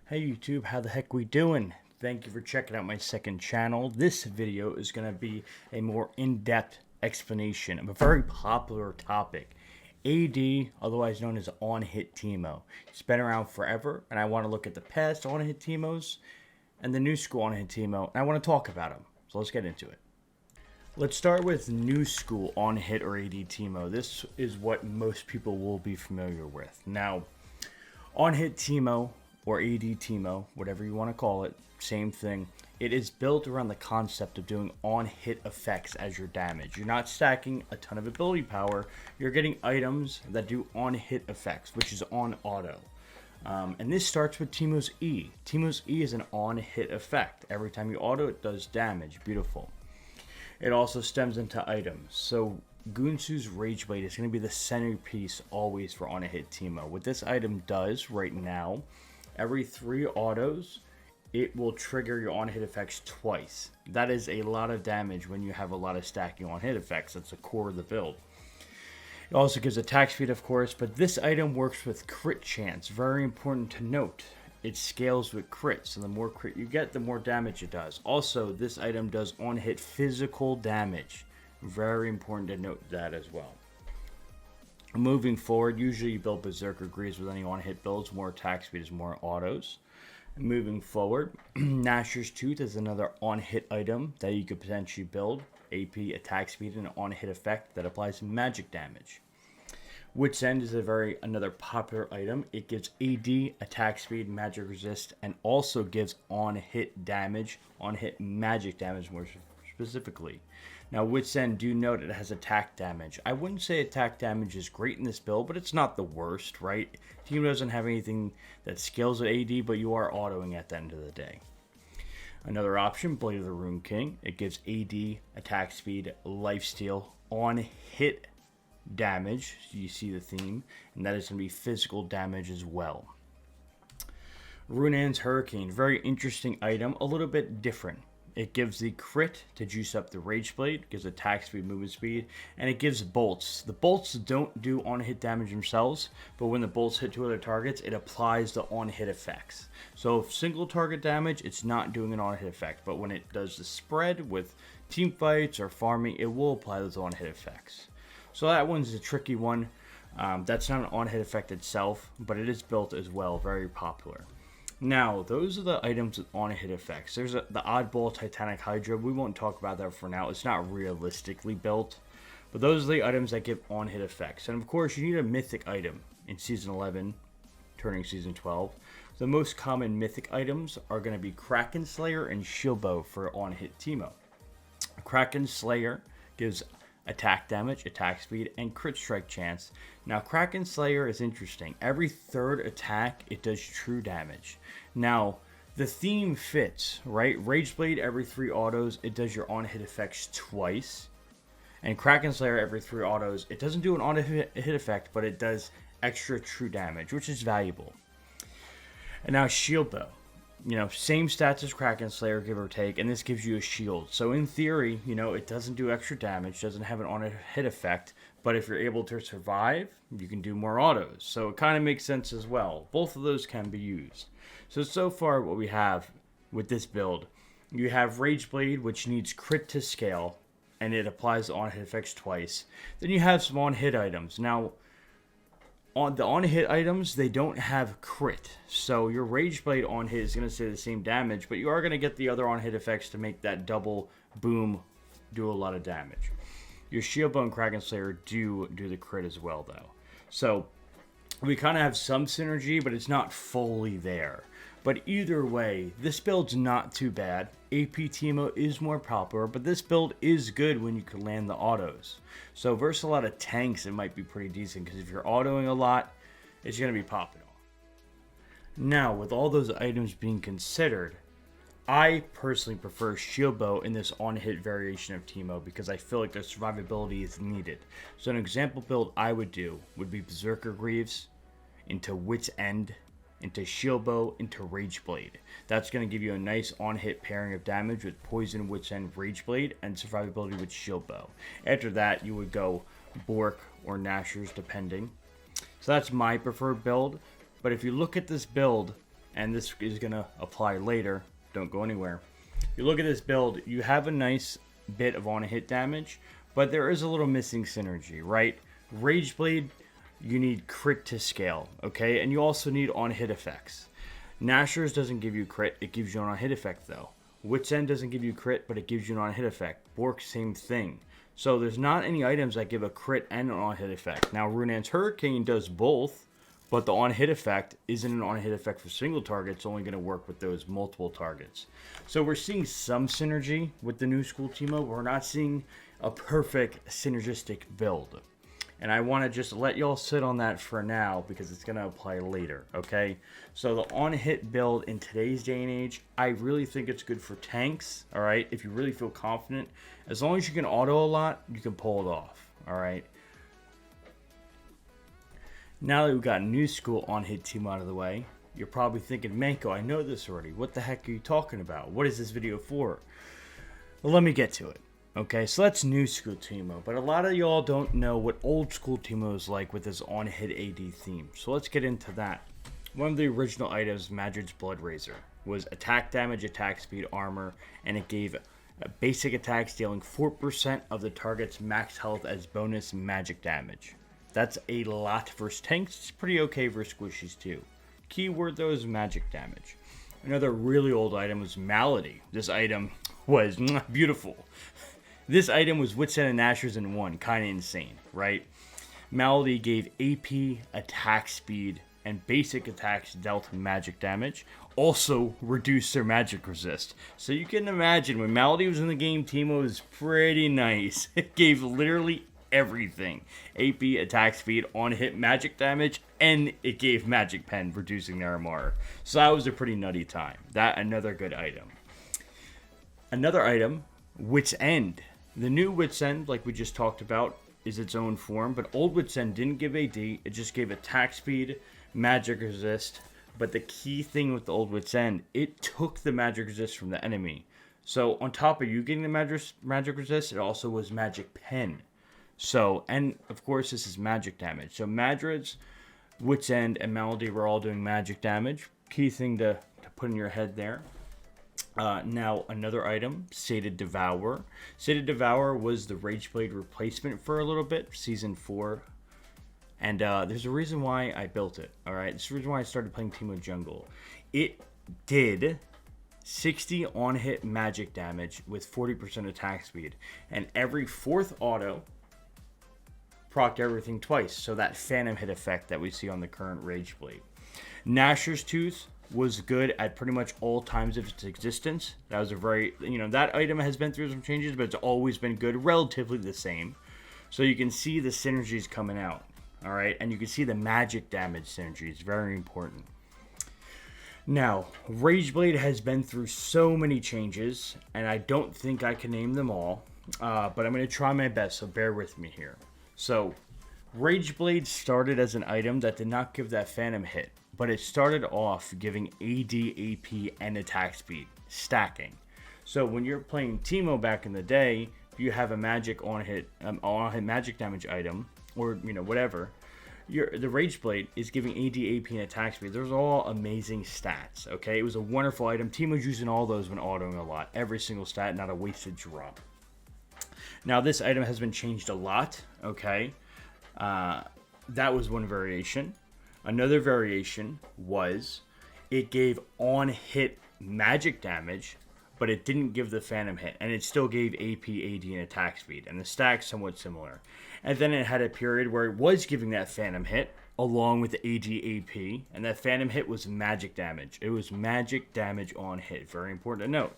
Hey YouTube, how the heck we doing? Thank you for checking out my second channel. This video is going to be a more in-depth explanation of a very popular topic. AD, otherwise known as on-hit Teemo. It's been around forever, and I want to look at the past on-hit Teemos and the new school on-hit Teemo, and I want to talk about them. So let's get into it. Let's start with new school on-hit or AD Teemo. This is what most people will be familiar with. Now, on-hit Teemo or AD Teemo, whatever you want to call it, same thing. It is built around the concept of doing on-hit effects as your damage. You're not stacking a ton of ability power. You're getting items that do on-hit effects, which is on auto. And this starts with Teemo's E. Teemo's E is an on-hit effect. Every time you auto, it does damage. Beautiful. It also stems into items. So Gunsu's Rage Blade is going to be the centerpiece always for on-hit Teemo. What this item does right now, every 3 autos, it will trigger your on-hit effects twice. That is a lot of damage when you have a lot of stacking on-hit effects. That's the core of the build. It also gives attack speed, of course, but this item works with crit chance. Very important to note. It scales with crit, so the more crit you get, the more damage it does. Also, this item does on-hit physical damage. Very important to note that as well. Moving forward, usually you build Berserker Greaves with any on-hit builds. More attack speed is more autos. Moving forward, Gnasher's Tooth is another on-hit item that you could potentially build. AP, attack speed, and an on-hit effect that applies magic damage. Wit's End is another popular item. It gives AD, attack speed, magic resist, and also gives on-hit damage, on-hit magic damage more specifically. Now, Wit's End, do note it has attack damage. I wouldn't say attack damage is great in this build, but it's not the worst, right? Team doesn't have anything that scales at AD, but you are autoing at the end of the day. Another option, Blade of the Rune King. It gives AD, attack speed, lifesteal, on-hit damage. So you see the theme, and that is going to be physical damage as well. Runan's Hurricane, very interesting item, a little bit different. It gives the crit to juice up the Rage Blade, gives attack speed, movement speed, and it gives bolts. The bolts don't do on-hit damage themselves, but when the bolts hit 2 other targets, it applies the on-hit effects. So if single target damage, it's not doing an on-hit effect, but when it does the spread with team fights or farming, it will apply those on-hit effects. So that one's a tricky one. That's not an on-hit effect itself, but it is built as well, very popular. Now, those are the items with on-hit effects. There's the oddball Titanic Hydra. We won't talk about that for now. It's not realistically built. But those are the items that give on-hit effects. And of course, you need a mythic item in Season 11, turning Season 12. The most common mythic items are going to be Kraken Slayer and Shield Bow for on-hit Teemo. Kraken Slayer gives attack damage, attack speed, and crit strike chance. Now, Kraken Slayer is interesting. Every 3rd attack, it does true damage. Now, the theme fits, right? Rage Blade, every 3 autos, it does your on-hit effects twice. And Kraken Slayer, every 3 autos, it doesn't do an on-hit effect, but it does extra true damage, which is valuable. And now, Shield Bow. Same stats as Kraken Slayer, give or take, and this gives you a shield. So in theory, it doesn't do extra damage, doesn't have an on-hit effect, but if you're able to survive, you can do more autos. So it kind of makes sense as well. Both of those can be used. So far what we have with this build, you have Rage Blade, which needs crit to scale, and it applies the on-hit effects twice. Then you have some on-hit items. Now, on the on-hit items, they don't have crit. So your Rage Blade on-hit is going to say the same damage, but you are going to get the other on-hit effects to make that double boom do a lot of damage. Your Shield Bow and Kraken Slayer do the crit as well, though. So we kind of have some synergy, but it's not fully there. But either way, this build's not too bad. AP Teemo is more popular, but this build is good when you can land the autos. So versus a lot of tanks, it might be pretty decent, because if you're autoing a lot, it's going to be popping off. Now, with all those items being considered, I personally prefer Shield Bow in this on-hit variation of Teemo, because I feel like the survivability is needed. So an example build I would do would be Berserker Greaves into Wit's End, into Shield Bow, into Rage Blade. That's going to give you a nice on-hit pairing of damage with Poison, Wit's End, Rage Blade, and survivability with Shield Bow. After that, you would go Bork or Gnashers, depending. So that's my preferred build. But if you look at this build and this is going to apply later. Don't go anywhere. You look at this build, you have a nice bit of on-hit damage, but there is a little missing synergy, right? Rage Blade, you need crit to scale, okay? And you also need on-hit effects. Nashor's doesn't give you crit, it gives you an on-hit effect though. Wit's End doesn't give you crit, but it gives you an on-hit effect. Bork, same thing. So there's not any items that give a crit and an on-hit effect. Now Runan's Hurricane does both, but the on-hit effect isn't an on-hit effect for single target. It's only going to work with those multiple targets. So we're seeing some synergy with the new school Teemo. We're not seeing a perfect synergistic build. And I want to just let y'all sit on that for now because it's going to apply later, okay? So the on-hit build in today's day and age, I really think it's good for tanks, all right? If you really feel confident, as long as you can auto a lot, you can pull it off, all right? Now that we've got new school on-hit team out of the way, you're probably thinking, Manco, I know this already. What the heck are you talking about? What is this video for? Well, let me get to it. Okay, so that's new school Teemo, but a lot of y'all don't know what old school Teemo is like with this on-hit AD theme. So let's get into that. One of the original items, Madrid's Blood Razor, was attack damage, attack speed, armor, and it gave a basic attacks dealing 4% of the target's max health as bonus magic damage. That's a lot versus tanks. It's pretty okay versus squishies too. Keyword though is magic damage. Another really old item was Malady. This item was beautiful. This item was Wit's End and Nashor's in one. Kind of insane, right? Malady gave AP, attack speed, and basic attacks dealt magic damage. Also reduced their magic resist. So you can imagine when Malady was in the game, Teemo was pretty nice. It gave literally everything. AP, attack speed, on-hit magic damage, and it gave magic pen, reducing their MR. So that was a pretty nutty time. That, another good item. Another item, Wit's End. The new Wit's End, like we just talked about, is its own form, but old Wit's End didn't give AD, it just gave attack speed, magic resist, but the key thing with the old Wit's End, it took the magic resist from the enemy. So on top of you getting the magic resist, it also was magic pen. So, and of course this is magic damage. So Madrid's, Wit's End, and Malady were all doing magic damage. Key thing to put in your head there. Now another item, Sated Devour. Sated Devour was the Rageblade replacement for a little bit, Season 4. And there's a reason why I built it, alright? There's a reason why I started playing Teemo Jungle. It did 60 on-hit magic damage with 40% attack speed. And every fourth auto procced everything twice, so that phantom hit effect that we see on the current Rageblade. Nashor's Tooth was good at pretty much all times of its existence. That was a very, that item has been through some changes, but it's always been good, relatively the same. So you can see the synergies coming out, all right? And you can see the magic damage synergy. It's very important. Now, Rageblade has been through so many changes, and I don't think I can name them all, but I'm going to try my best, so bear with me here. So, Rageblade started as an item that did not give that phantom hit, but it started off giving AD, AP, and attack speed, stacking. So when you're playing Teemo back in the day, if you have a magic on-hit magic damage item, or whatever, the Rageblade is giving AD, AP, and attack speed. Those are all amazing stats, okay? It was a wonderful item. Teemo's using all those when autoing a lot. Every single stat, not a wasted drop. Now, this item has been changed a lot, okay? That was one variation. Another variation was it gave on-hit magic damage, but it didn't give the phantom hit, and it still gave AP, AD, and attack speed, and the stack's somewhat similar. And then it had a period where it was giving that phantom hit, along with AD, AP, and that phantom hit was magic damage. It was magic damage on hit, very important to note.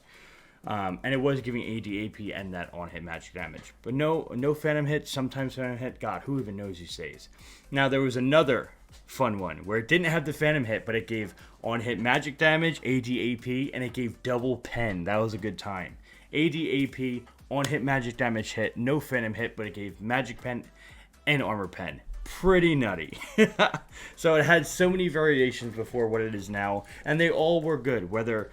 And it was giving AD, AP, and that on-hit magic damage. But no phantom hit, sometimes phantom hit, God, who even knows these days. Now, there was another fun one where it didn't have the phantom hit, but it gave on-hit magic damage, AD, AP, and it gave double pen. That was a good time. AD, AP, on-hit magic damage hit, no phantom hit, but it gave magic pen and armor pen. Pretty nutty. So it had so many variations before what it is now, and they all were good, whether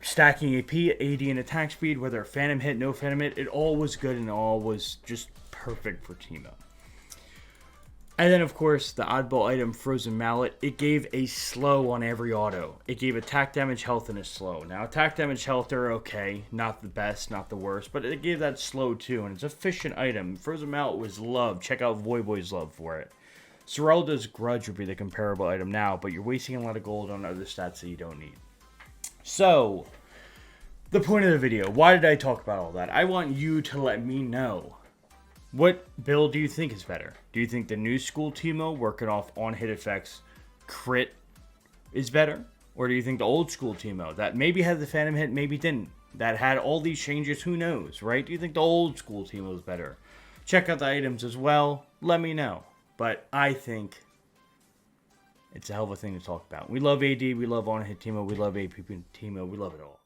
stacking AP, AD, and attack speed, whether phantom hit, no phantom hit, it all was good and all was just perfect for Teemo. And then, of course, the oddball item, Frozen Mallet, it gave a slow on every auto. It gave attack damage, health, and a slow. Now, attack damage, health are okay. Not the best, not the worst, but it gave that slow too, and it's an efficient item. Frozen Mallet was loved. Check out Voyboy's love for it. Seralda's Grudge would be the comparable item now, but you're wasting a lot of gold on other stats that you don't need. So, the point of the video, why did I talk about all that? I want you to let me know. What build do you think is better? Do you think the new school Teemo working off on hit effects crit is better? Or do you think the old school Teemo that maybe had the Phantom hit, maybe didn't, that had all these changes, who knows, right? Do you think the old school Teemo is better? Check out the items as well. Let me know. But I think it's a hell of a thing to talk about. We love AD, we love on hit Teemo, we love AP Teemo, we love it all.